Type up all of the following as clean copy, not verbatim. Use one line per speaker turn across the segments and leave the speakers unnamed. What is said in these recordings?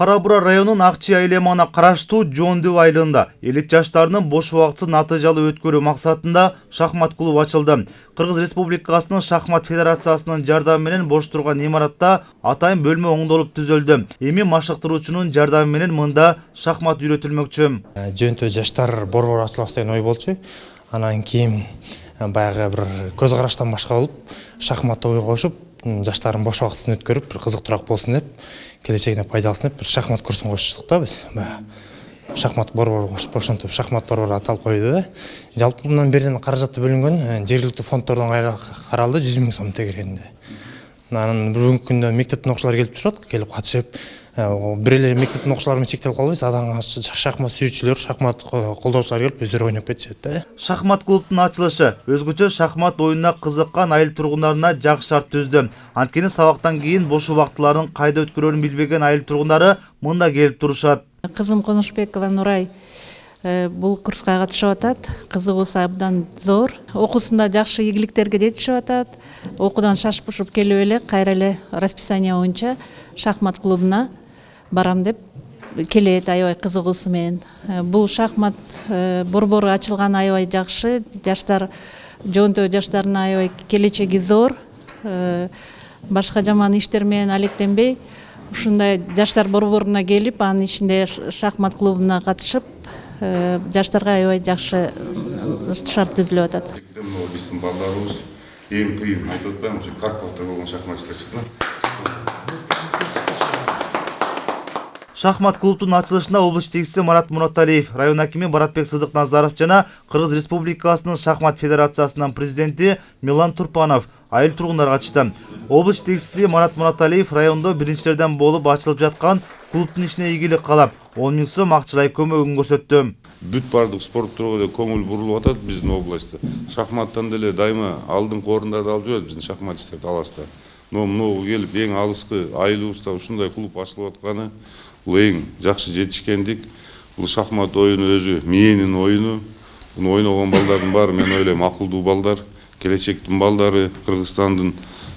Кара Бура районунун Акчи айлемагына караштуу Жондү айылында элит жаштарынын бош убактын натыйжалуу өткөрүү максатында шахмат клубу ачылды. Кыргыз Республикасынын шахмат федерациясынын жардамы менен бош турган имаратта атайын бөлмө оңдолуп түзөлдү. Эми машыктыруучунун жардамы менен мында шахмат үйрөтүлмөкчү.
Жөнтө жаштар борбор ачылабыз деген ой болчу. Анан кийин баягы бир көз караштан башка болуп, шахматты ой кошуп, жаштардын бош убактын өткөрүп, бир кызыктуураак болсун деп, келечегине пайдаласын деп бир шахмат курсун кочтук да биз. Шахмат борбору кошуп, ошентип шахмат борбору аталып койду да. Жалпы мындан берден каражаты бөлүнгөн, жергиликтүү фонддордон каралды 100 000 сом тегерегинде. Анан бүгүнкү күндө мектептин окуучулары келип турат, келип катышып, бир эле мектептин окуучулары менен чектелип калбайбыз, адан шахмат сүйүүчүлөр, шахмат колдоочулар келип өздөрү ойноп кетишет да.
Шахмат клубтун ачылышы өзгөчө шахмат оюнуна кызыккан айыл тургундарына жакшы шарт түздү. Анткени сабактан кийин бош убактыларын кайда өткөрөрүн билбеген айыл тургундары мында келип турушат.
Кызым Конушбекова Нурай бул курска катышып атат. Кызыгуусу абдан зор. Окуусунда жакшы ийгиликтерге жетишип атат. Окуудан шашып-пушуп келип эле кайра эле расписание боюнча шахмат клубуна барам деп келет аябай кызыгуусу менен. Бул шахмат борбору ачылган аябай жакшы. Жаштар Жоонтө жаштарынын аябай келечеги зор. Башка жаман иштер менен алектенбей, ушундай жаштар борборуна келип, анын ичинде шахмат клубуна катышып, жаштарга аябай жакшы шарт түзүлүп атат.
Биздин балдарыбыз эң кыйын айтып атпаймынбы, ушу Карповдо болгон шахматчылар чыкты.
Шахмат клубтун ачылышына облус жетекчиси Марат Мураталиев, район акими Баратбек Сыдык-Назаров жана Кыргыз Республикасынын шахмат федерациясынын президенти Милан Турпанов айыл тургундар катышты. Облус жетекчиси Марат Мураталиев райондо биринчилерден болуп ачылып жаткан клубтун ишине ийгилик каалап, 10 000 сом акчалай көмөгүн көрсөттү.
Бүт бардык спорт түрүнө көңүл бурулуп атат биздин областта. Шахматтан деле дайыма алдыңкы орундарды алып жүрөт биздин шахматчылар таласта. Но могу келип эң алыскы айылыбызда ушундай клуб ачылып атканы бул эң жакшы жетишкендик. Бул шахмат оюну өзү мээнин оюну. Буну ойногон балдардын баары мен ойлойм акылдуу балдар, келечектин балдары, Кыргызстандын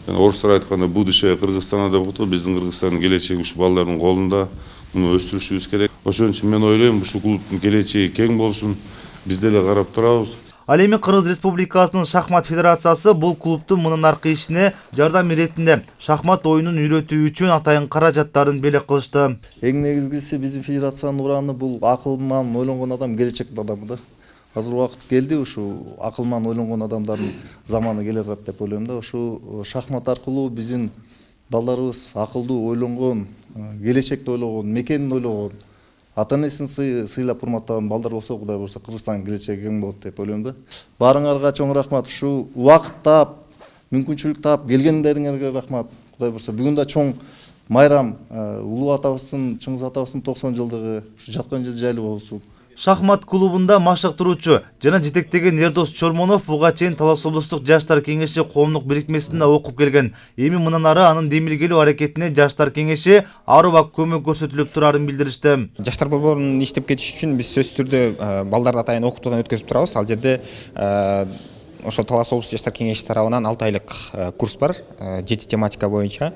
орустар айтканда будущее Кыргызстана деп атат. Биздин Кыргызстандын келечеги ушу балдардын колунда. Муну өстүрүшүбүз керек. Ошон үчүн мен ойлойм, ушул клубтун келечеги кең болсун. Биз деле карап турабыз.
Ал эми Кыргыз Республикасынын шахмат федерациясы бул клубтун мындан аркы ишине жардам иретинде шахмат оюнун үйрөтүү үчүн атайын каражаттарын белек кылышты.
Эң негизгиси биздин федерациянын ураны бул акылман ойлонгон адам келечектин адамы да. Азыр убакыт келди, ушу акылман ойлонгон адамдардын заманы келе атат деп ойлойм да. Ушу шахмат аркылуу биздин балдарыбыз акылдуу ойлонгон, келечекти ойлогон, мекенин ойлогон, ата энесин сыйлап урматтаган балдар болсо, Кудай буйрса Кыргызстандын келечеги кең болот деп ойлойм да. Баарыңарга чоң рахмат. Ушу убакыт таап, мүмкүнчүлүк таап келгендериңерге рахмат. Кудай буйрса бүгүн да чоң майрам, улуу атабыздын, Чыңгыз атабыздын 90 жылдыгы, ушу жаткан жери жайлуу болсун.
Шахмат клубунда машыктыруучу жана жетектеген Эрдос Чормонов буга чейин Талас облустук жаштар кеңеши коомдук бирикмесинде окуп келген. Эми мындан ары анын демилгелүү аракетине жаштар кеңеши ар убак көмөк көрсөтүлүп турарын билдиришти.
Жаштар борборунун иштеп кетиши үчүн биз сөзсүз түрдө балдарды атайын окутуудан өткөзүп турабыз. Ал жерде ошо Талас облустук жаштар кеңеши тарабынан 6 айлык курс бар, 7 тематика боюнча.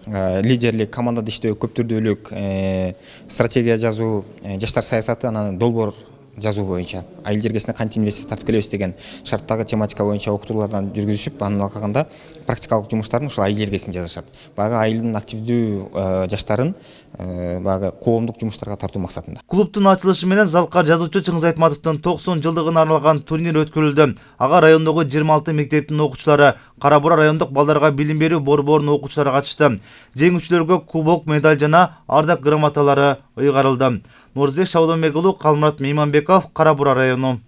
Лидерлик, командада иштөө, көптүрдүүлүк, стратегия жазуу, жаштар саясаты, анан долбоор жазуу боюнча айыл жергесине кантип инвестиция тартып келебиз деген шарттагы тематика боюнча окутуулардан жүргүзүшүп, анын алкагында практикалык жумуштарын ушул айыл жергесин жазышат. Баягы айылдын активдүү жаштарын баягы коомдук жумуштарга тартуу максатында.
Клубтун ачылышы менен залкар жазуучу Чыңгыз Айтматовдун 90 жылдыгына арналган турнир өткөрүлдү. Ага райондогу 26 мектептин окуучулары, Кара Бура райондук балдарга билим берүү борборунун окуучулары катышты. Жеңүүчүлөргө кубок, медаль жана ардак грамоталары ыйгарылды. Нурзбек Шабдонбек уулу, Калмурат Мейманбеков, Кара Бура району.